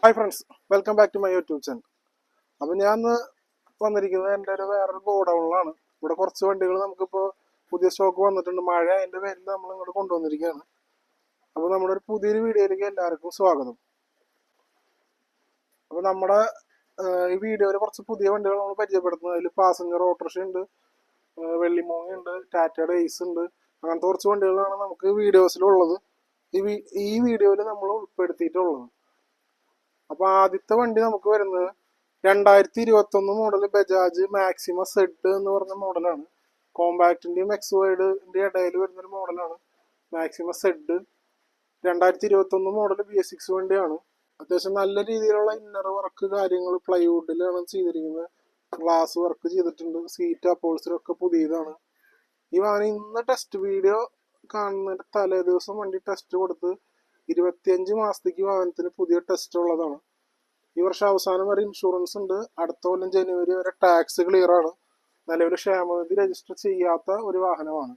Hi friends, welcome back to my YouTube channel. അപ്പോൾ ഞാൻ ഇന്ന് വന്നിരിക്കുന്നത് എൻ്റെ വേറൊരു ഗോഡൗണിലാണ്. ഇവിടെ കുറച്ച് വണ്ടികൾ നമുക്കിപ്പോൾ പുതിയ സ്റ്റോക്ക് വന്നിട്ടുണ്ട്. മഴ അതിൻ്റെ പേരിൽ നമ്മൾ ഇങ്ങോട്ട് കൊണ്ടുവന്നിരിക്കുകയാണ്. അപ്പോൾ നമ്മുടെ ഒരു പുതിയൊരു വീഡിയോയിലേക്ക് എല്ലാവർക്കും സ്വാഗതം. അപ്പോൾ നമ്മുടെ ഈ വീഡിയോയിൽ കുറച്ച് പുതിയ വണ്ടികൾ നമ്മൾ പരിചയപ്പെടുത്തുന്നത്. അതിൽ പാസഞ്ചർ ഓട്ടോറിക്ഷ ഉണ്ട്, വെള്ളിമൂങ്ങ ഉണ്ട്, ടാറ്റയുടെ ഏസ് ഉണ്ട്. അങ്ങനത്തെ കുറച്ച് വണ്ടികളാണ് നമുക്ക് വീഡിയോസിലുള്ളത്. ഈ വീഡിയോയിൽ നമ്മൾ ഉൾപ്പെടുത്തിയിട്ടുള്ളത്. അപ്പോൾ ആദ്യത്തെ വണ്ടി നമുക്ക് വരുന്നത് 2021 മോഡൽ ബജാജ് മാക്സിമ സെഡ് എന്ന് പറഞ്ഞ മോഡലാണ്. കോമ്പാക്റ്റിൻ്റെയും എക്സ്വൈഡിൻ്റെ ഇടയിൽ വരുന്നൊരു മോഡലാണ് മാക്സിമ സെഡ്. 2021 മോഡൽ BS6 വണ്ടിയാണ്. അത്യാവശ്യം നല്ല രീതിയിലുള്ള ഇന്നർ വർക്ക് കാര്യങ്ങൾ പ്ലൈവുഡിലാണ് ചെയ്തിരിക്കുന്നത്. ഗ്ലാസ് വർക്ക് ചെയ്തിട്ടുണ്ട്. സീറ്റ് അപ്പോൾസറൊക്കെ പുതിയതാണ്. ഈ വാഹനം ഇന്ന് ടെസ്റ്റ് വീഡിയോ കാണുന്നതിൻ്റെ തലേ ദിവസം വണ്ടി ടെസ്റ്റ് കൊടുത്ത് 25 മാസത്തേക്ക് വാഹനത്തിന് പുതിയ ടെസ്റ്റ് ഉള്ളതാണ്. ഈ വർഷം അവസാനം വരെ ഇൻഷുറൻസ് ഉണ്ട്. അടുത്ത കൊല്ലം ജനുവരി വരെ ടാക്സ് ക്ലിയർ ആണ്. നിലവിൽ ക്ഷേമനിധി രജിസ്റ്റർ ചെയ്യാത്ത ഒരു വാഹനമാണ്.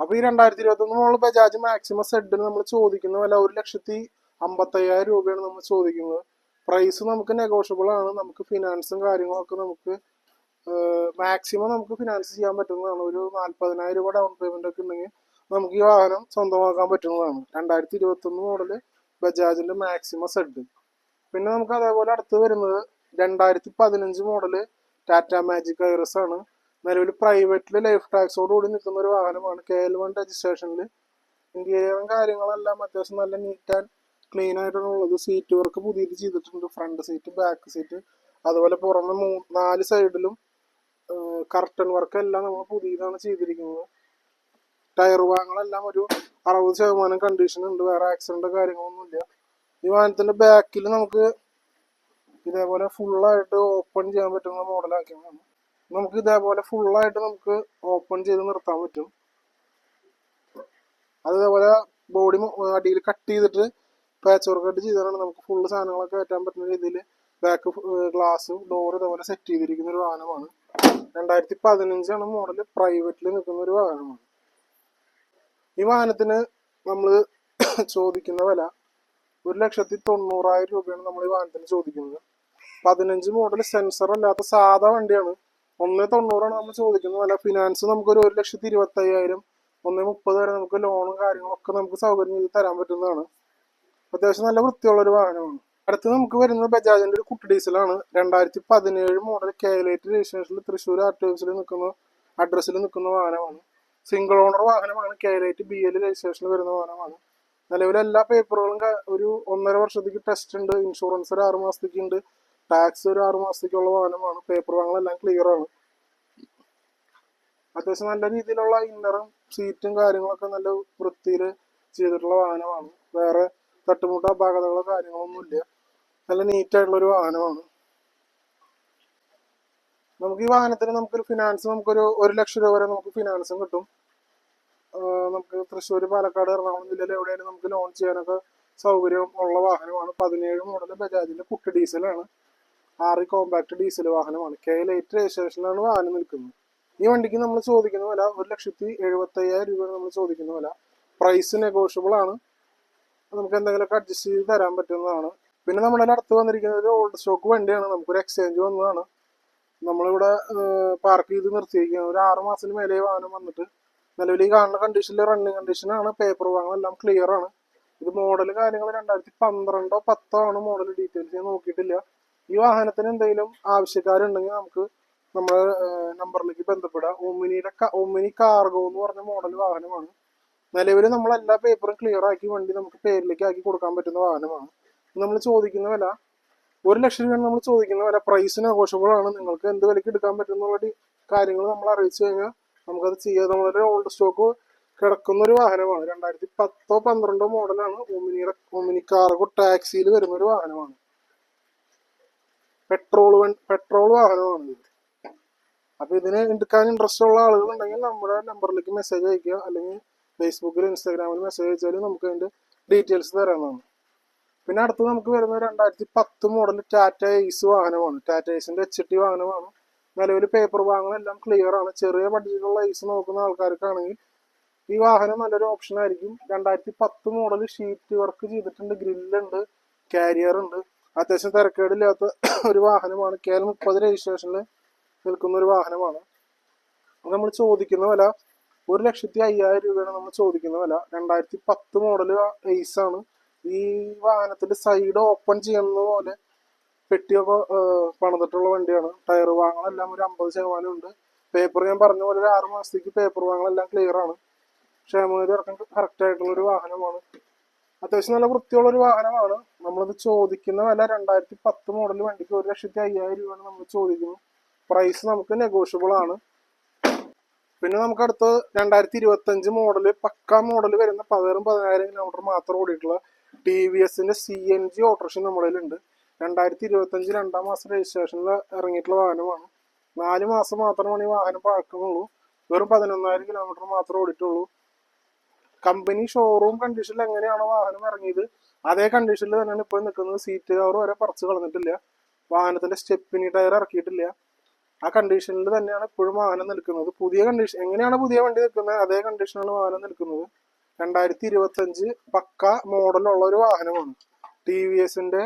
അപ്പോൾ ഈ 2021 മോഡൽ ബജാജ് മാക്സിമം സെഡിന് നമ്മൾ ചോദിക്കുന്ന വില 1,55,000 രൂപയാണ് നമ്മൾ ചോദിക്കുന്നത്. പ്രൈസ് നമുക്ക് നെഗോഷ്യബിൾ ആണ്. നമുക്ക് ഫിനാൻസും കാര്യങ്ങളൊക്കെ നമുക്ക് മാക്സിമം നമുക്ക് ഫിനാൻസ് ചെയ്യാൻ പറ്റുന്നതാണ്. ഒരു 40,000 രൂപ ഡൗൺ പേയ്മെന്റ് ഒക്കെ ഉണ്ടെങ്കിൽ നമുക്ക് ഈ വാഹനം സ്വന്തമാക്കാൻ പറ്റുന്നതാണ്. 2021 മോഡൽ ബജാജിന്റെ മാക്സിമം സെഡ്. പിന്നെ നമുക്ക് അതേപോലെ അടുത്ത് വരുന്നത് 2015 മോഡല് ടാറ്റ മാജിക് ഐറിസ് ആണ്. നിലവിൽ പ്രൈവറ്റിൽ ലൈഫ് ടാക്സോടുകൂടി നിൽക്കുന്ന ഒരു വാഹനമാണ്. KL1 രജിസ്ട്രേഷനിൽ. ഇന്റീരിയറും കാര്യങ്ങളെല്ലാം അത്യാവശ്യം നല്ല നീറ്റ് ആൻഡ് ക്ലീൻ ആയിട്ടാണ് ഉള്ളത്. സീറ്റ് വർക്ക് പുതിയത് ചെയ്തിട്ടുണ്ട്. ഫ്രണ്ട് സീറ്റ്, ബാക്ക് സീറ്റ്, അതുപോലെ പുറമെ 4 സൈഡിലും കർട്ടൻ വർക്ക് എല്ലാം നമ്മൾ പുതിയതാണ് ചെയ്തിരിക്കുന്നത്. ടയർ ഭാഗങ്ങളെല്ലാം ഒരു 60% കണ്ടീഷൻ ഉണ്ട്. വേറെ ആക്സിഡന്റ് കാര്യങ്ങളൊന്നുമില്ല. ഈ വാഹനത്തിന്റെ ബാക്കിൽ നമുക്ക് ഇതേപോലെ ഫുള്ളായിട്ട് ഓപ്പൺ ചെയ്യാൻ പറ്റുന്ന മോഡലാക്കിയതാണ്. നമുക്ക് ഇതേപോലെ ഫുള്ളായിട്ട് നമുക്ക് ഓപ്പൺ ചെയ്ത് നിർത്താൻ പറ്റും. അതേപോലെ ബോഡി അടിയിൽ കട്ട് ചെയ്തിട്ട് പാച്ച് വർക്ക് ആയിട്ട് ചെയ്താണ് നമുക്ക് ഫുള്ള് സാധനങ്ങളൊക്കെ കയറ്റാൻ പറ്റുന്ന രീതിയിൽ ബാക്ക് ഗ്ലാസ് ഡോർ ഇതേപോലെ സെറ്റ് ചെയ്തിരിക്കുന്ന ഒരു വാഹനമാണ്. 2015 മോഡല്. പ്രൈവറ്റിൽ നിൽക്കുന്ന ഒരു വാഹനമാണ്. ഈ വാഹനത്തിന് നമ്മൾ ചോദിക്കുന്ന വില 1,90,000 രൂപയാണ് നമ്മൾ ഈ വാഹനത്തിന് ചോദിക്കുന്നത്. 15 മോഡൽ സെൻസർ അല്ലാത്ത സാധാ വണ്ടിയാണ്. 1,90,000 നമ്മൾ ചോദിക്കുന്ന വില. ഫിനാൻസ് നമുക്കൊരു 1,25,000, 1,30,000 വരെ നമുക്ക് ലോണും കാര്യങ്ങളൊക്കെ നമുക്ക് സൗകര്യം ചെയ്ത് തരാൻ പറ്റുന്നതാണ്. അത്യാവശ്യം നല്ല വൃത്തിയുള്ള ഒരു വാഹനമാണ്. അടുത്ത് നമുക്ക് വരുന്നത് ബജാജിന്റെ ഒരു കുട്ടി ഡീസലാണ്. 2017 മോഡൽ KL8 രജിസ്ട്രേഷനിൽ തൃശ്ശൂർ ആർടിഒസിൽ നിൽക്കുന്ന അഡ്രസ്സിൽ നിൽക്കുന്ന വാഹനമാണ്. സിംഗിൾ ഓണർ വാഹനമാണ്. KL8 BL രജിസ്ട്രേഷനിൽ വരുന്ന വാഹനമാണ്. നിലവിലെ എല്ലാ പേപ്പറുകളും ഒരു 1.5 വർഷത്തേക്ക് ടെസ്റ്റ് ഉണ്ട്. ഇൻഷുറൻസ് ഒരു 6 മാസത്തേക്ക് ഉണ്ട്. ടാക്സ് ഒരു 6 മാസത്തേക്കുള്ള വാഹനമാണ്. പേപ്പർ വാങ്ങലെല്ലാം ക്ലിയർ ആണ്. അത്യാവശ്യം നല്ല രീതിയിലുള്ള ഇന്നറും സീറ്റും കാര്യങ്ങളൊക്കെ നല്ല വൃത്തിയിൽ ചെയ്തിട്ടുള്ള വാഹനമാണ്. വേറെ തട്ടുമുട്ട അപാകതകളോ കാര്യങ്ങളൊന്നുമില്ല. നല്ല നീറ്റായിട്ടുള്ള ഒരു വാഹനമാണ്. നമുക്ക് ഈ വാഹനത്തിന് നമുക്കൊരു ഫിനാൻസ് നമുക്കൊരു 1,00,000 രൂപ വരെ നമുക്ക് ഫിനാൻസും കിട്ടും. നമുക്ക് തൃശ്ശൂർ, പാലക്കാട്, എറണാകുളം ജില്ലയിൽ എവിടെയായാലും നമുക്ക് ലോൺ ചെയ്യാനൊക്കെ സൗകര്യം ഉള്ള വാഹനമാണ്. 17 മോഡൽ ബജാജിന്റെ കുട്ടി ഡീസലാണ്. RE കോമ്പാക്ട് ഡീസൽ വാഹനമാണ്. KL8 രജിസ്ട്രേഷനിലാണ് വാഹനം നിൽക്കുന്നത്. ഈ വണ്ടിക്ക് നമ്മൾ ചോദിക്കുന്ന വില 1,75,000 രൂപയാണ് നമ്മൾ ചോദിക്കുന്ന വില. പ്രൈസ് നെഗോഷ്യബിൾ ആണ്. നമുക്ക് എന്തെങ്കിലുമൊക്കെ അഡ്ജസ്റ്റ് ചെയ്ത് തരാൻ പറ്റുന്നതാണ്. പിന്നെ നമ്മുടെ അടുത്ത് വന്നിരിക്കുന്നത് ഒരു ഓൾഡ് സ്റ്റോക്ക് വണ്ടിയാണ്. നമുക്കൊരു എക്സ്ചേഞ്ച് വന്നതാണ്. നമ്മളിവിടെ പാർക്ക് ചെയ്ത് നിർത്തിയിരിക്കുകയാണ്. ഒരു 6 മാസത്തിന് മേലെ വാഹനം വന്നിട്ട് നിലവിൽ ഈ കാണുന്ന കണ്ടീഷനിൽ റണ്ണിങ് കണ്ടീഷനാണ്. പേപ്പർ വാങ്ങലെല്ലാം ക്ലിയർ ആണ്. ഇത് മോഡൽ കാര്യങ്ങൾ 2012 10 ആണ് മോഡൽ. ഡീറ്റെയിൽസ് ഞാൻ നോക്കിയിട്ടില്ല. ഈ വാഹനത്തിന് എന്തെങ്കിലും ആവശ്യക്കാരുണ്ടെങ്കിൽ നമുക്ക് നമ്മുടെ നമ്പറിലേക്ക് ബന്ധപ്പെടാം. ഒമിനി കാർഗോ എന്ന് പറഞ്ഞ മോഡൽ വാഹനമാണ്. നിലവിൽ നമ്മൾ എല്ലാ പേപ്പറും ക്ലിയർ ആക്കി വണ്ടി നമുക്ക് പേരിലേക്ക് ആക്കി കൊടുക്കാൻ പറ്റുന്ന വാഹനമാണ്. നമ്മൾ ചോദിക്കുന്ന വില 1,00,000 രൂപയാണ് നമ്മൾ ചോദിക്കുന്ന വില. പ്രൈസ് നെഗോഷ്യബിൾ ആണ്. നിങ്ങൾക്ക് എന്ത് വിലയ്ക്ക് എടുക്കാൻ പറ്റുന്ന കാര്യങ്ങൾ നമ്മൾ അറിയിച്ചു കഴിഞ്ഞാൽ നമുക്കത് ചെയ്യാം. നമ്മളൊരു ഓൾഡ് സ്റ്റോക്ക് കിടക്കുന്ന ഒരു വാഹനമാണ്. 2010-12 മോഡലാണ്. ഒമിനി കാർഗോ ടാക്സിയിൽ വരുന്ന ഒരു വാഹനമാണ്. പെട്രോൾ വാഹനമാണ് ഇത്. അപ്പൊ ഇതിന് എടുക്കാൻ ഇൻട്രസ്റ്റ് ഉള്ള ആളുകളുണ്ടെങ്കിൽ നമ്മുടെ നമ്പറിലേക്ക് മെസ്സേജ് അയക്കുക. അല്ലെങ്കിൽ ഫേസ്ബുക്കിൽ, ഇൻസ്റ്റാഗ്രാമിൽ മെസ്സേജ് അയച്ചാൽ നമുക്ക് അതിന്റെ ഡീറ്റെയിൽസ് തരാവുന്നതാണ്. പിന്നെ അടുത്ത് നമുക്ക് വരുന്നത് 2010 മോഡൽ ടാറ്റ ഏസ് വാഹനമാണ്. ടാറ്റ ഏസിന്റെ HT വാഹനമാണ്. നിലവിൽ പേപ്പർ വാങ്ങലെല്ലാം ക്ലിയർ ആണ്. ചെറിയ ബഡ്ജറ്റിലുള്ള ഏസ് നോക്കുന്ന ആൾക്കാർക്കാണെങ്കിൽ ഈ വാഹനം നല്ലൊരു ഓപ്ഷൻ ആയിരിക്കും. 2010 മോഡൽ ഷീറ്റ് വർക്ക് ചെയ്തിട്ടുണ്ട്. ഗ്രില്ലുണ്ട്. കാരിയർ ഉണ്ട്. അത്യാവശ്യം തിരക്കേടില്ലാത്ത ഒരു വാഹനമാണ്. KL30 രജിസ്ട്രേഷനിൽ നിൽക്കുന്ന ഒരു വാഹനമാണ്. നമ്മൾ ചോദിക്കുന്ന വില 1,50,000 രൂപയാണ് നമ്മൾ ചോദിക്കുന്ന വില. 2010 മോഡൽ എയ്സ് ആണ്. ഈ വാഹനത്തിന്റെ സൈഡ് ഓപ്പൺ ചെയ്യുന്ന പോലെ പെട്ടിയൊക്കെ പണിതിട്ടുള്ള വണ്ടിയാണ്. ടയർ വാങ്ങലെല്ലാം ഒരു 50% ഉണ്ട്. പേപ്പർ ഞാൻ പറഞ്ഞ പോലെ ഒരു 6 മാസത്തേക്ക് പേപ്പർ വാങ്ങലെല്ലാം ക്ലിയർ ആണ്. ക്ഷേമനിധി ഇറക്കാൻ കറക്റ്റ് ആയിട്ടുള്ള ഒരു വാഹനമാണ്. അത്യാവശ്യം നല്ല വൃത്തിയുള്ള ഒരു വാഹനമാണ്. നമ്മളിത് ചോദിക്കുന്ന വില 2010 മോഡൽ വണ്ടിക്ക് 1,50,000 രൂപയാണ് നമ്മൾ ചോദിക്കുന്നത്. പ്രൈസ് നമുക്ക് നെഗോഷ്യബിൾ ആണ്. പിന്നെ നമുക്ക് അടുത്ത് 2025 മോഡല് പക്ക മോഡൽ വരുന്ന 10,000 കിലോമീറ്റർ മാത്രം ഓടിയിട്ടുള്ള TVSന്റെ CNG ഓട്ടോറിക്ഷ നമ്മുടെ കയ്യിലുണ്ട്. 2025 2-ാം മാസം രജിസ്ട്രേഷനിൽ ഇറങ്ങിയിട്ടുള്ള വാഹനമാണ്. 4 മാസം മാത്രമാണ് ഈ വാഹനം പഴക്കമുള്ളൂ. വെറും 11,000 കിലോമീറ്റർ മാത്രമേ ഓടിയിട്ടുള്ളൂ. കമ്പനി ഷോറൂം കണ്ടീഷനിൽ എങ്ങനെയാണോ വാഹനം ഇറങ്ങിയത് അതേ കണ്ടീഷനിൽ തന്നെയാണ് ഇപ്പോൾ നിൽക്കുന്നത്. സീറ്റ് കവർ വരെ പറിച്ച് കളഞ്ഞിട്ടില്ല. വാഹനത്തിന്റെ സ്റ്റെപ്പിനി ടയർ ഇറക്കിയിട്ടില്ല. ആ കണ്ടീഷനിൽ തന്നെയാണ് ഇപ്പോഴും വാഹനം നിൽക്കുന്നത്. പുതിയ കണ്ടീഷൻ എങ്ങനെയാണ് പുതിയ വണ്ടി നിൽക്കുന്നത് അതേ കണ്ടീഷനാണ് വാഹനം നിൽക്കുന്നത്. 2025 പക്ക മോഡലുള്ള ഒരു വാഹനമാണ്. TVSന്റെ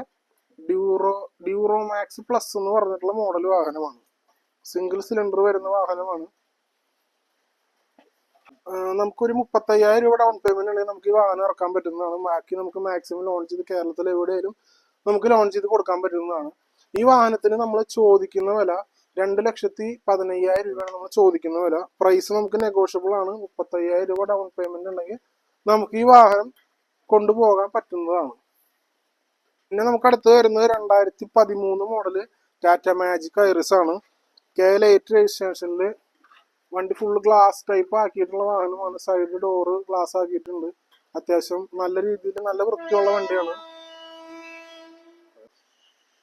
ഡ്യൂറോമാക്സ് പ്ലസ് എന്ന് പറഞ്ഞിട്ടുള്ള മോഡൽ വാഹനമാണ്. സിംഗിൾ സിലിണ്ടർ വരുന്ന വാഹനമാണ്. നമുക്കൊരു 35,000 രൂപ ഡൗൺ പേയ്മെന്റ് ഉണ്ടെങ്കിൽ നമുക്ക് ഈ വാഹനം ഇറക്കാൻ പറ്റുന്നതാണ്. ബാക്കി നമുക്ക് മാക്സിമം ലോഞ്ച് ചെയ്ത് കേരളത്തിൽ എവിടെയായാലും നമുക്ക് ലോഞ്ച് ചെയ്ത് കൊടുക്കാൻ പറ്റുന്നതാണ്. ഈ വാഹനത്തിന് നമ്മൾ ചോദിക്കുന്ന വില 2,15,000 രൂപയാണ് നമ്മൾ ചോദിക്കുന്ന വില. പ്രൈസ് നമുക്ക് നെഗോഷ്യബിൾ ആണ്. 35,000 രൂപ ഡൗൺ പേയ്മെന്റ് ഉണ്ടെങ്കിൽ നമുക്ക് ഈ വാഹനം കൊണ്ടുപോകാൻ പറ്റുന്നതാണ്. പിന്നെ നമുക്ക് അടുത്ത് വരുന്നത് 2013 മോഡല് ടാറ്റ മാജിക് ഐറിസ് ആണ്. KL8 രജിസ്ട്രേഷനിൽ വണ്ടി ഫുള്ള് ഗ്ലാസ് ടൈപ്പ് ആക്കിയിട്ടുള്ള വാഹനമാണ്. സൈഡ് ഡോറ് ഗ്ലാസ് ആക്കിയിട്ടുണ്ട്. അത്യാവശ്യം നല്ല രീതിയിൽ നല്ല വൃത്തിയുള്ള വണ്ടിയാണ്.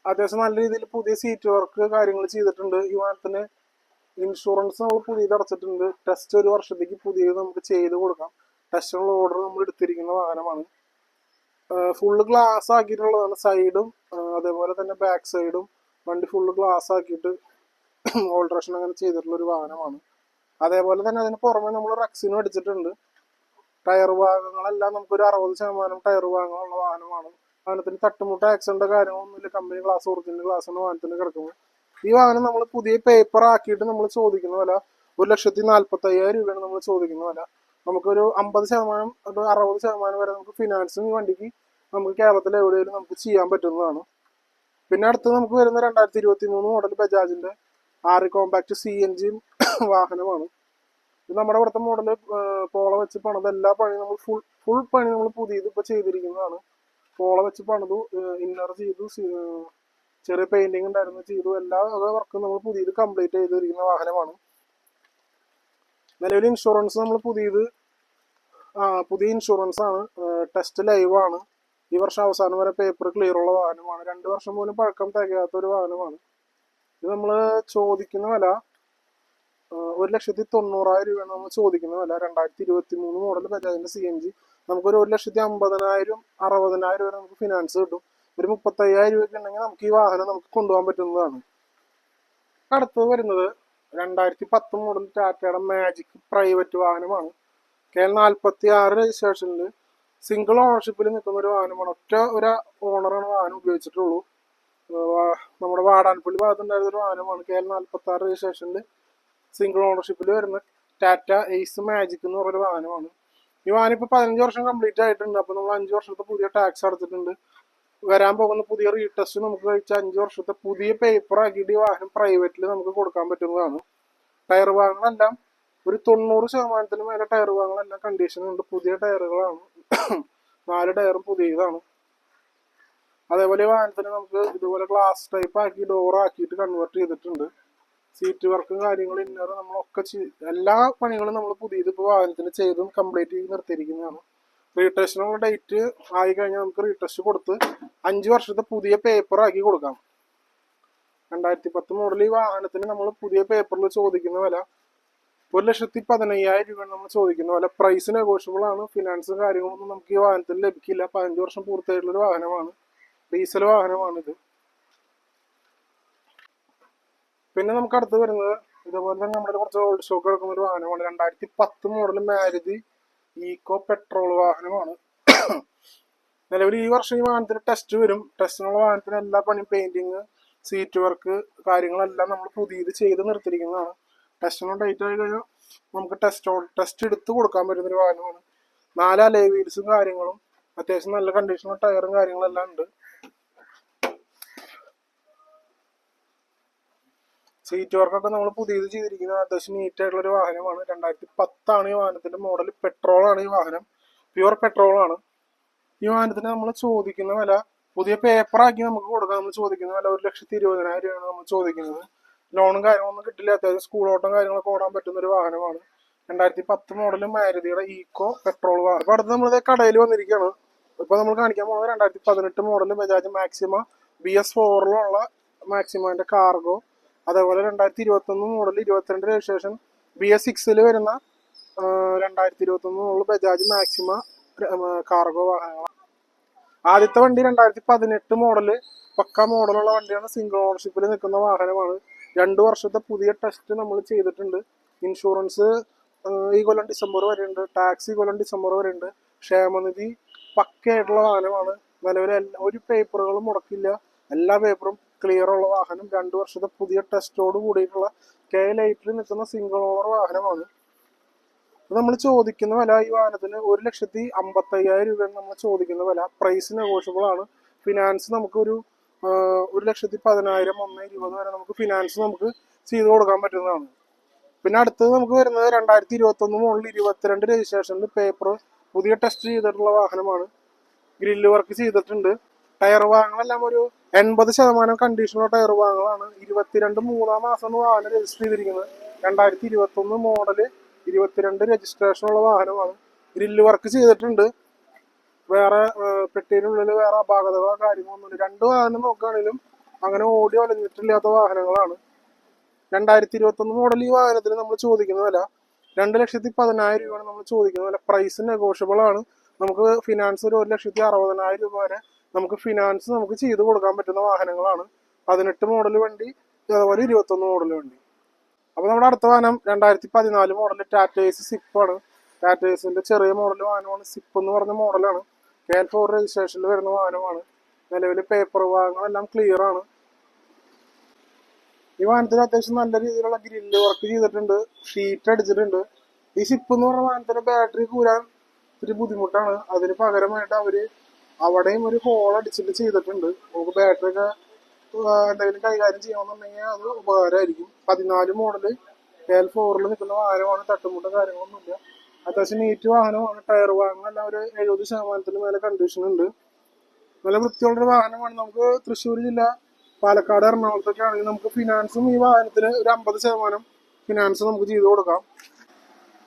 അത്യാവശ്യം നല്ല രീതിയിൽ പുതിയ സീറ്റ് വർക്ക് കാര്യങ്ങൾ ചെയ്തിട്ടുണ്ട്. ഈ വാഹനത്തിന് ഇൻഷുറൻസ് നമ്മൾ പുതിയത് അടച്ചിട്ടുണ്ട്. ടെസ്റ്റ് 1 വർഷത്തേക്ക് പുതിയത് നമുക്ക് ചെയ്ത് കൊടുക്കാം. ടെസ്റ്റിനുള്ള ഓർഡർ നമ്മൾ എടുത്തിരിക്കുന്ന വാഹനമാണ്. ഫുള്ള് ഗ്ലാസ് ആക്കിയിട്ടുള്ളതാണ്. സൈഡും അതേപോലെ തന്നെ ബാക്ക് സൈഡും വണ്ടി ഫുള്ള് ഗ്ലാസ് ആക്കിയിട്ട് ഓൾട്രേഷൻ അങ്ങനെ ചെയ്തിട്ടുള്ള ഒരു വാഹനമാണ്. അതേപോലെ തന്നെ അതിന് പുറമെ നമ്മൾ റക്സിനും അടിച്ചിട്ടുണ്ട്. ടയർ ഭാഗങ്ങളെല്ലാം നമുക്കൊരു 60% ടയർ ഭാഗങ്ങളുള്ള വാഹനമാണ്. വാഹനത്തിന് തട്ടുമുട്ട ആക്സിഡന്റ് കാര്യങ്ങളൊന്നുമില്ല. കമ്പനി ഗ്ലാസ് ഒറിജിനൽ ഗ്ലാസ്സാണ് വാഹനത്തിന് കിടക്കുന്നത്. ഈ വാഹനം നമ്മൾ പുതിയ പേപ്പർ ആക്കിയിട്ട് നമ്മൾ ചോദിക്കുന്ന വില 1,45,000 രൂപയാണ് നമ്മൾ ചോദിക്കുന്ന വില. നമുക്കൊരു 50% ഒരു 60% വരെ നമുക്ക് ഫിനാൻസും ഈ വണ്ടിക്ക് നമുക്ക് കേരളത്തിൽ എവിടെയെങ്കിലും നമുക്ക് ചെയ്യാൻ പറ്റുന്നതാണ്. പിന്നെ അടുത്ത് നമുക്ക് വരുന്ന 2023 മോഡൽ ബജാജിന്റെ ആറി കോമ്പാക്ട് CNG വാഹനമാണ്. ഇത് നമ്മുടെ ഇവിടുത്തെ മോഡല് പോള വെച്ച് പണിത് എല്ലാ പണിയും നമ്മൾ ഫുൾ പണി നമ്മൾ പുതിയത് ഇപ്പൊ ചെയ്തിരിക്കുന്നതാണ്. പോള വെച്ച് പണിതു, ഇന്നർ ചെയ്തു, ചെറിയ പെയിന്റിങ് ഉണ്ടായിരുന്നു ചെയ്തു. എല്ലാ വർക്കും നമ്മൾ പുതിയത് കംപ്ലീറ്റ് ചെയ്തിരിക്കുന്ന വാഹനമാണ്. നിലവിൽ ഇൻഷുറൻസ് നമ്മൾ പുതിയ ഇൻഷുറൻസ് ആണ്. ടെസ്റ്റ് ലൈവ് ആണ്. ഈ വർഷം അവസാനം വരെ പേപ്പർ ക്ലിയർ ഉള്ള വാഹനമാണ്. 2 വർഷം പോലും പഴക്കം തികയാത്ത ഒരു വാഹനമാണ്. ഇത് നമ്മൾ ചോദിക്കുന്ന വില 1,90,000 രൂപയാണ് നമ്മൾ ചോദിക്കുന്ന വില. 2023 മോഡൽ ബജാജിന്റെ CNG നമുക്കൊരു 1,50,000 60,000 വരെ നമുക്ക് ഫിനാൻസ് കിട്ടും. ഒരു 35,000 രൂപയ്ക്ക് ഉണ്ടെങ്കിൽ നമുക്ക് ഈ വാഹനം നമുക്ക് കൊണ്ടുപോകാൻ പറ്റുന്നതാണ്. അടുത്തത് വരുന്നത് 2010 മോഡൽ ടാറ്റയുടെ മാജിക് പ്രൈവറ്റ് വാഹനമാണ്. KL46 രജിസ്ട്രേഷനിൽ സിംഗിൾ ഓണർഷിപ്പിൽ നിൽക്കുന്ന ഒരു വാഹനമാണ്. ഒറ്റ ഒരു ഓണറാണ് വാഹനം ഉപയോഗിച്ചിട്ടുള്ളൂ. നമ്മുടെ വാടാനപ്പള്ളി ഭാഗത്തുണ്ടായിരുന്ന ഒരു വാഹനമാണ്. KL46 രജിസ്ട്രേഷനിൽ സിംഗിൾ ഓണർഷിപ്പിൽ വരുന്ന ടാറ്റ എയ്സ് മാജിക് എന്ന് പറയുന്ന വാഹനമാണ്. ഈ വാഹനം ഇപ്പോൾ 15 വർഷം കംപ്ലീറ്റ് ആയിട്ടുണ്ട്. അപ്പോൾ നമ്മൾ 5 വർഷത്തെ പുതിയ ടാക്സ് അടച്ചിട്ടുണ്ട്. വരാൻ പോകുന്ന പുതിയ റീടെസ്റ്റ് നമുക്ക് കഴിച്ച 5 വർഷത്തെ പുതിയ പേപ്പർ ആക്കിയിട്ട് ഈ വാഹനം പ്രൈവറ്റിൽ നമുക്ക് കൊടുക്കാൻ പറ്റുന്നതാണ്. ടയർ ഭാഗങ്ങളെല്ലാം ഒരു 90% മേലെ ടയർ ഭാഗങ്ങളെല്ലാം കണ്ടീഷൻ ഉണ്ട്. പുതിയ ടയറുകളാണ്. 4 ടയറും പുതിയതാണ്. അതേപോലെ വാഹനത്തിന് നമുക്ക് ഇതുപോലെ ഗ്ലാസ് ടൈപ്പ് ആക്കി ഡോർ ആക്കിയിട്ട് കൺവേർട്ട് ചെയ്തിട്ടുണ്ട്. സീറ്റ് വർക്കും കാര്യങ്ങളും ഇന്നർ നമ്മളൊക്കെ എല്ലാ പണികളും നമ്മൾ പുതിയത് ഇപ്പോൾ വാഹനത്തിന് ചെയ്തും കംപ്ലീറ്റ് ചെയ്ത് നിർത്തിയിരിക്കുന്നതാണ്. റീടെസ്റ്റിനുള്ള ഡേറ്റ് ആയി കഴിഞ്ഞാൽ നമുക്ക് റീടെസ്റ്റ് കൊടുത്ത് 5 വർഷത്തെ പുതിയ പേപ്പർ ആക്കി കൊടുക്കാം. 2010 മോഡൽ ഈ വാഹനത്തിന് നമ്മൾ പുതിയ പേപ്പറിൽ ചോദിക്കുന്ന വില 1,15,000 രൂപയാണ് നമ്മൾ ചോദിക്കുന്ന വില. പ്രൈസ് നെഗോഷ്യബിൾ ആണ്. ഫിനാൻസും കാര്യങ്ങളൊന്നും നമുക്ക് ഈ വാഹനത്തിൽ ലഭിക്കില്ല. 15 വർഷം പൂർത്തിയായിട്ടുള്ള ഒരു വാഹനമാണ്. ഡീസൽ വാഹനമാണിത്. പിന്നെ നമുക്ക് അടുത്ത് വരുന്നത് ഇതുപോലെ തന്നെ നമ്മുടെ കുറച്ച് ഓൾഡ് സ്റ്റോക്ക് എടുക്കുന്ന ഒരു വാഹനമാണ്. 2010 മോഡൽ മാരുതി ഈക്കോ പെട്രോൾ വാഹനമാണ്. നിലവിൽ ഈ വർഷം ഈ വാഹനത്തിന് ടെസ്റ്റ് വരും. ടെസ്റ്റിനുള്ള വാഹനത്തിന് എല്ലാ പണിയും പെയിന്റിങ്, സീറ്റ് വർക്ക് കാര്യങ്ങളെല്ലാം നമ്മൾ പുതിയത് ചെയ്ത് നിർത്തിയിരിക്കുന്നതാണ്. ടെസ്റ്റിനുള്ള ഡേറ്റ് ആയി കഴിഞ്ഞാൽ നമുക്ക് ടെസ്റ്റ് എടുത്ത് കൊടുക്കാൻ പറ്റുന്നൊരു വാഹനമാണ്. 4 അലോയ് വീൽസും കാര്യങ്ങളും അത്യാവശ്യം നല്ല കണ്ടീഷനുള്ള ടയറും കാര്യങ്ങളെല്ലാം ഉണ്ട്. സീറ്റ് വർക്കൊക്കെ നമ്മൾ പുതിയത് ചെയ്തിരിക്കുന്നത് അത്യാവശ്യം നീറ്റ് ആയിട്ടുള്ള ഒരു വാഹനമാണ്. 2010 ഈ വാഹനത്തിന്റെ മോഡൽ. പെട്രോളാണ് ഈ വാഹനം, പ്യുവർ പെട്രോളാണ്. ഈ വാഹനത്തിന് നമ്മൾ ചോദിക്കുന്ന വില പുതിയ പേപ്പറാക്കി നമുക്ക് കൊടുക്കാം. നമ്മൾ ചോദിക്കുന്ന വില 1,20,000 രൂപയാണ് നമ്മൾ ചോദിക്കുന്നത്. ലോണും കാര്യങ്ങളൊന്നും കിട്ടില്ല. അത്യാവശ്യം സ്കൂൾ ഓട്ടം കാര്യങ്ങളൊക്കെ ഓടാൻ പറ്റുന്ന ഒരു വാഹനമാണ്. 2010 മോഡൽ മാരുതിയുടെ ഈക്കോ പെട്രോൾ വാഹനം. അപ്പൊ അടുത്ത് നമ്മൾ കടയിൽ വന്നിരിക്കുകയാണ്. ഇപ്പൊ നമ്മൾ കാണിക്കാൻ പോകുന്നത് 2018 മോഡൽ ബജാജ് മാക്സിമ BS4 മാക്സിമന്റെ കാർഗോ. അതേപോലെ 2021 മോഡൽ 22 രജിസ്ട്രേഷൻ BS6 വരുന്ന 2021 മോഡൽ ബജാജ് മാക്സിമ കാർഗോ വാഹനങ്ങളാണ്. ആദ്യത്തെ വണ്ടി 2018 മോഡല് പക്ക മോഡലുള്ള വണ്ടിയാണ്. സിംഗിൾ ഓണർഷിപ്പിൽ നിൽക്കുന്ന വാഹനമാണ്. 2 വർഷത്തെ പുതിയ ടെസ്റ്റ് നമ്മൾ ചെയ്തിട്ടുണ്ട്. ഇൻഷുറൻസ് ഈ കൊല്ലം ഡിസംബർ വരെ ഉണ്ട്. ടാക്സ് ഈ കൊല്ലം ഡിസംബർ വരെ ഉണ്ട്. ക്ഷേമനിധി പക്കയായിട്ടുള്ള വാഹനമാണ്. നിലവിലെ ഒരു പേപ്പറുകളും മുടക്കില്ല. എല്ലാ പേപ്പറും ക്ലിയർ ഉള്ള വാഹനം. 2 വർഷത്തെ പുതിയ ടെസ്റ്റോട് കൂടിയിട്ടുള്ള K-ലൈറ്റിൽ നിൽക്കുന്ന സിംഗിൾ ഓണർ വാഹനമാണ്. നമ്മൾ ചോദിക്കുന്ന വില ഈ വാഹനത്തിന് 1,55,000 രൂപയാണ് നമ്മൾ ചോദിക്കുന്ന വില. പ്രൈസ് നെഗോഷ്യബിൾ ആണ്. ഫിനാൻസ് നമുക്ക് ഒരു 1,10,000, 1,20,000 വരെ നമുക്ക് ഫിനാൻസ് നമുക്ക് ചെയ്ത് കൊടുക്കാൻ പറ്റുന്നതാണ്. പിന്നെ അടുത്തത് നമുക്ക് വരുന്നത് 2021 മോഡൽ 22 രജിസ്ട്രേഷനിൽ പേപ്പർ പുതിയ ടെസ്റ്റ് ചെയ്തിട്ടുള്ള വാഹനമാണ്. ഗ്രില്ല് വർക്ക് ചെയ്തിട്ടുണ്ട്. ടയർ ഭാഗങ്ങളെല്ലാം ഒരു 80% കണ്ടീഷനുള്ള ടയർ ഭാഗങ്ങളാണ്. 22/3 മാസമാണ് വാഹനം രജിസ്റ്റർ ചെയ്തിരിക്കുന്നത്. 2021 മോഡല് 22 രജിസ്ട്രേഷനുള്ള വാഹനമാണ്. ഗ്രില്ല് വർക്ക് ചെയ്തിട്ടുണ്ട്. വേറെ പെട്ടിയിലുള്ളിൽ വേറെ അപാകതകളോ കാര്യങ്ങളൊന്നുമില്ല. 2 വാഹനം നോക്കുകയാണെങ്കിലും അങ്ങനെ ഓടി ഒലഞ്ഞിട്ടില്ലാത്ത വാഹനങ്ങളാണ്. 2021 മോഡൽ ഈ വാഹനത്തിന് നമ്മൾ ചോദിക്കുന്ന വില 2,10,000 രൂപയാണ് നമ്മൾ ചോദിക്കുന്ന വില. പ്രൈസ് നെഗോഷ്യബിൾ ആണ്. നമുക്ക് ഫിനാൻസ് ഒരു 1,60,000 രൂപ വരെ നമുക്ക് ഫിനാൻസ് നമുക്ക് ചെയ്ത് കൊടുക്കാൻ പറ്റുന്ന വാഹനങ്ങളാണ്. 18 മോഡൽ വണ്ടി, അതുപോലെ 21 മോഡൽ വണ്ടി. അപ്പൊ നമ്മുടെ അടുത്ത വാഹനം 2014 മോഡൽ ടാറ്റ എസി സിപ്പാണ്. ടാറ്റ എസിന്റെ ചെറിയ മോഡൽ വാഹനമാണ്. സിപ്പ് എന്ന് പറഞ്ഞ മോഡലാണ്. KL4 രജിസ്ട്രേഷനിൽ വരുന്ന വാഹനമാണ്. നിലവിൽ പേപ്പർ ഭാഗങ്ങളെല്ലാം ക്ലിയർ ആണ്. ഈ വാഹനത്തിന് അത്യാവശ്യം നല്ല രീതിയിലുള്ള ഗ്രില്ല് വർക്ക് ചെയ്തിട്ടുണ്ട്. ഷീറ്റ് അടിച്ചിട്ടുണ്ട്. ഈ സിപ്പ് എന്ന് പറഞ്ഞ വാഹനത്തിന്റെ ബാറ്ററി കൂരാൻ ഇത്തിരി ബുദ്ധിമുട്ടാണ്. അതിന് പകരമായിട്ട് അവര് അവിടെയും ഒരു ഹോൾ അടിച്ചിട്ട് ചെയ്തിട്ടുണ്ട്. നമുക്ക് ബാറ്ററി ഒക്കെ എന്തെങ്കിലും കൈകാര്യം ചെയ്യണമെന്നുണ്ടെങ്കിൽ അത് ഉപകാരമായിരിക്കും. 14 മോഡല് KL4 നിൽക്കുന്ന വാഹനമാണ്. തട്ടുമുട്ടും കാര്യങ്ങളൊന്നുമില്ല. അത്യാവശ്യം നീറ്റ് വാഹനമാണ്. ടയർ ഭാഗങ്ങളെല്ലാം ഒരു 70% മേലെ കണ്ടീഷൻ ഉണ്ട്. നല്ല വൃത്തിയുള്ളൊരു വാഹനമാണ്. നമുക്ക് തൃശ്ശൂർ ജില്ല, പാലക്കാട്, എറണാകുളത്തൊക്കെ ആണെങ്കിൽ നമുക്ക് ഫിനാൻസും ഈ വാഹനത്തിന് ഒരു 50% ഫിനാൻസ് നമുക്ക് ചെയ്ത് കൊടുക്കാം.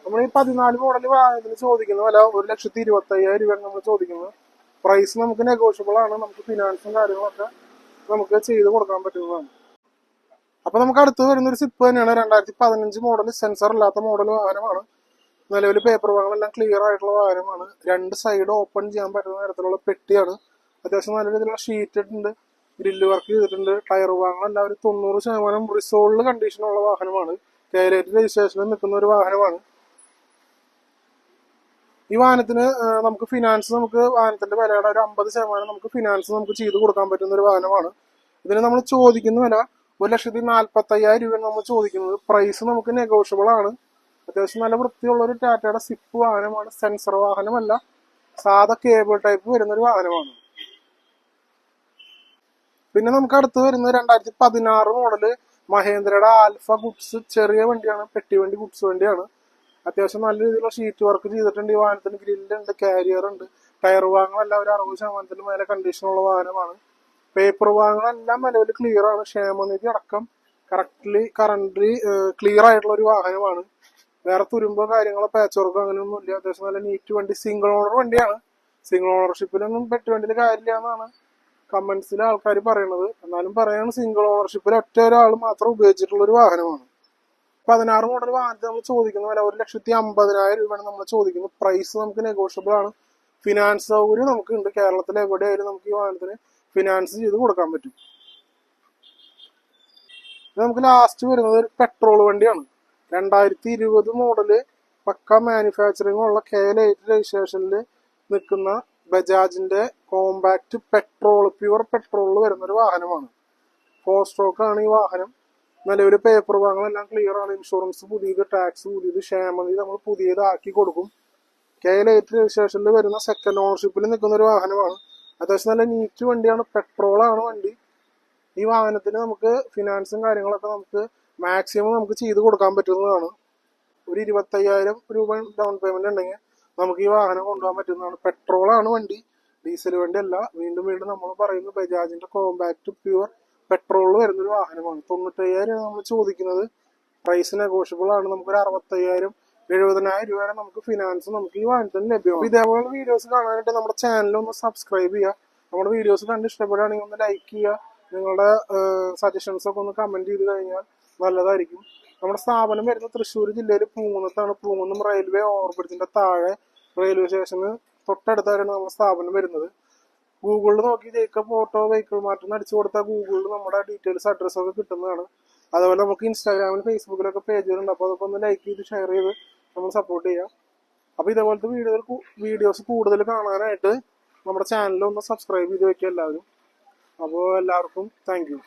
നമ്മൾ ഈ 14 മോഡൽ വാഹനത്തിന് ചോദിക്കുന്ന വില 1,25,000 രൂപയാണ് നമ്മൾ ചോദിക്കുന്നത്. പ്രൈസ് നമുക്ക് നെഗോഷ്യബിൾ ആണ്. നമുക്ക് ഫിനാൻസും കാര്യങ്ങളൊക്കെ നമുക്ക് ചെയ്ത് കൊടുക്കാൻ പറ്റുന്നതാണ്. അപ്പൊ നമുക്ക് അടുത്ത് വരുന്നൊരു സിപ്പ് തന്നെയാണ്. 2015 മോഡൽ സെൻസർ ഇല്ലാത്ത മോഡൽ വാഹനമാണ്. നിലവിൽ പേപ്പർ ഭാഗങ്ങളെല്ലാം ക്ലിയർ ആയിട്ടുള്ള വാഹനമാണ്. 2 സൈഡ് ഓപ്പൺ ചെയ്യാൻ പറ്റുന്ന തരത്തിലുള്ള പെട്ടിയാണ്. അത്യാവശ്യം നല്ല രീതിയിലുള്ള ഷീറ്റ് ഉണ്ട്. ഗ്രില്ല് വർക്ക് ചെയ്തിട്ടുണ്ട്. ടയർ ഭാഗങ്ങളെല്ലാം ഒരു 90% റിസോൾഡ് കണ്ടീഷനുള്ള വാഹനമാണ്. K-ലൈറ്റ് രജിസ്ട്രേഷനിൽ നിൽക്കുന്ന ഒരു വാഹനമാണ്. ഈ വാഹനത്തിന് നമുക്ക് ഫിനാൻസ് നമുക്ക് വാഹനത്തിന്റെ വിലയുടെ ഒരു 50% നമുക്ക് ഫിനാൻസ് നമുക്ക് ചെയ്ത് കൊടുക്കാൻ പറ്റുന്ന ഒരു വാഹനമാണ്. ഇതിന് നമ്മൾ ചോദിക്കുന്ന വില 1,40,000 രൂപയാണ് നമ്മൾ ചോദിക്കുന്നത്. പ്രൈസ് നമുക്ക് നെഗോഷ്യബിൾ ആണ്. അത്യാവശ്യം നല്ല വൃത്തിയുള്ള ഒരു ടാറ്റയുടെ സിപ്പ് വാഹനമാണ്. സെൻസർ വാഹനമല്ല, സാധാ കേബിൾ ടൈപ്പ് വരുന്ന ഒരു വാഹനമാണ്. പിന്നെ നമുക്ക് അടുത്ത് വരുന്നത് 2016 മോഡല് മഹേന്ദ്രയുടെ ആൽഫ ഗുഡ്സ്. ചെറിയ വണ്ടിയാണ്, പെട്ടി വണ്ടി, ഗുഡ്സ് വണ്ടിയാണ്. അത്യാവശ്യം നല്ല രീതിയിലുള്ള ഷീറ്റ് വർക്ക് ചെയ്തിട്ടുണ്ട്. ഈ വാഹനത്തിന് ഗ്രില്ലുണ്ട്, കാരിയർ ഉണ്ട്. ടയർ ഭാഗങ്ങളെല്ലാം ഒരു 60% മേലെ കണ്ടീഷനുള്ള വാഹനമാണ്. പേപ്പർ ഭാഗങ്ങളെല്ലാം നിലവിൽ ക്ലിയർ ആണ്. ക്ഷേമനിധി അടക്കം കറന്റ് ക്ലിയർ ആയിട്ടുള്ള ഒരു വാഹനമാണ്. വേറെ തുരുമ്പോ കാര്യങ്ങളോ പാച്ച് വർക്കോ അങ്ങനെയൊന്നും ഇല്ല. അത്യാവശ്യം നല്ല നീറ്റ് വണ്ടി. സിംഗിൾ ഓണർ വണ്ടിയാണ്. സിംഗിൾ ഓണർഷിപ്പിലൊന്നും പെട്ടി വണ്ടിയിൽ കാര്യമില്ല എന്നാണ് കമന്റ്സിലെ ആൾക്കാർ പറയുന്നത്. എന്നാലും പറയാണ്, സിംഗിൾ ഓണർഷിപ്പിൽ ഒറ്റ ഒരാൾ മാത്രം ഉപയോഗിച്ചിട്ടുള്ള ഒരു വാഹനമാണ്. 16 മോഡൽ വാഹനത്തിന് നമ്മൾ ചോദിക്കുന്ന വില 1,50,000 രൂപയാണ് നമ്മൾ ചോദിക്കുന്നത്. പ്രൈസ് നമുക്ക് നെഗോഷ്യബിൾ ആണ്. ഫിനാൻസ് സൗകര്യം നമുക്ക് ഉണ്ട്. കേരളത്തിലെ എവിടെയായാലും നമുക്ക് ഈ വാഹനത്തിന് ഫിനാൻസ് ചെയ്ത് കൊടുക്കാൻ പറ്റും. നമുക്ക് ലാസ്റ്റ് വരുന്നത് ഒരു പെട്രോൾ വണ്ടിയാണ്. 2020 മോഡല് പക്ക മാനുഫാക്ചറിംഗ് ഉള്ള K-ലൈറ്റ് രജിസ്ട്രേഷനിൽ നിൽക്കുന്ന ബജാജിന്റെ കോമ്പാക്ട് പെട്രോൾ, പ്യുവർ പെട്രോളിൽ വരുന്നൊരു വാഹനമാണ്. 4 സ്ട്രോക്ക് ആണ് ഈ വാഹനം. നിലവിൽ പേപ്പർ ഭാഗങ്ങളെല്ലാം ക്ലിയർ ആണ്. ഇൻഷുറൻസ് പുതിയത്, ടാക്സ് പുതിയത്, ക്ഷേമനിധി നമ്മൾ പുതിയതാക്കി കൊടുക്കും. KL8 രജിസ്ട്രേഷനിൽ വരുന്ന സെക്കൻഡ് ഓണർഷിപ്പിൽ നിൽക്കുന്ന ഒരു വാഹനമാണ്. അത്യാവശ്യം നല്ല നീറ്റ് വണ്ടിയാണ്. പെട്രോളാണ് വണ്ടി. ഈ വാഹനത്തിന് നമുക്ക് ഫിനാൻസും കാര്യങ്ങളൊക്കെ നമുക്ക് മാക്സിമം നമുക്ക് ചെയ്ത് കൊടുക്കാൻ പറ്റുന്നതാണ്. ഒരു 25,000 രൂപ ഡൗൺ പേയ്മെന്റ് ഉണ്ടെങ്കിൽ നമുക്ക് ഈ വാഹനം കൊണ്ടുപോകാൻ പറ്റുന്നതാണ്. പെട്രോളാണ് വണ്ടി, ഡീസൽ വണ്ടി അല്ല. വീണ്ടും വീണ്ടും നമ്മൾ പറയുന്നത് ബജാജിന്റെ കോമ്പാക്ട് പ്യുവർ പെട്രോളിൽ വരുന്നൊരു വാഹനമാണ്. 95,000 നമ്മൾ ചോദിക്കുന്നത്. പ്രൈസ് നെഗോഷ്യബിൾ ആണ്. നമുക്കൊരു 65,000 70,000 രൂപ വരെ നമുക്ക് ഫിനാൻസ് നമുക്ക് ഈ വാഹനത്തിന് ലഭ്യമാണ്. ഇതേപോലെ വീഡിയോസ് കാണാനായിട്ട് നമ്മുടെ ചാനൽ ഒന്ന് സബ്സ്ക്രൈബ് ചെയ്യുക. നമ്മുടെ വീഡിയോസ് കണ്ട് ഇഷ്ടപ്പെടുകയാണെങ്കിൽ ഒന്ന് ലൈക്ക് ചെയ്യുക. നിങ്ങളുടെ സജഷൻസ് ഒക്കെ ഒന്ന് കമന്റ് ചെയ്ത് കഴിഞ്ഞാൽ നല്ലതായിരിക്കും. നമ്മുടെ സ്ഥാപനം വരുന്നത് തൃശ്ശൂർ ജില്ലയിൽ പൂങ്കുന്നത്താണ്. പൂങ്കുന്നം റെയിൽവേ ഓവർബ്രിഡ്ജിന്റെ താഴെ റെയിൽവേ സ്റ്റേഷന് തൊട്ടടുത്തായിരുന്നു നമ്മുടെ സ്ഥാപനം വരുന്നത്. ഗൂഗിളിൽ നോക്കി ജേക്കബ് ഓട്ടോ വെഹിക്കിൾ മാർട്ട് അടിച്ചു കൊടുത്താൽ ഗൂഗിളിൽ നമ്മുടെ ഡീറ്റെയിൽസ് അഡ്രസ്സ് ഒക്കെ കിട്ടുന്നതാണ്. അതുപോലെ നമുക്ക് ഇൻസ്റ്റാഗ്രാമിൽ ഫേസ്ബുക്കിലൊക്കെ പേജുകളുണ്ട്. അപ്പോൾ അതൊക്കെ ഒന്ന് ലൈക്ക് ചെയ്ത് ഷെയർ ചെയ്ത് നമ്മൾ സപ്പോർട്ട് ചെയ്യാം. അപ്പോൾ ഇതേപോലത്തെ വീഡിയോസ് കൂടുതൽ കാണാനായിട്ട് നമ്മുടെ ചാനൽ ഒന്ന് സബ്സ്ക്രൈബ് ചെയ്ത് വെക്കുക എല്ലാവരും. അപ്പോൾ എല്ലാവർക്കും താങ്ക് യു.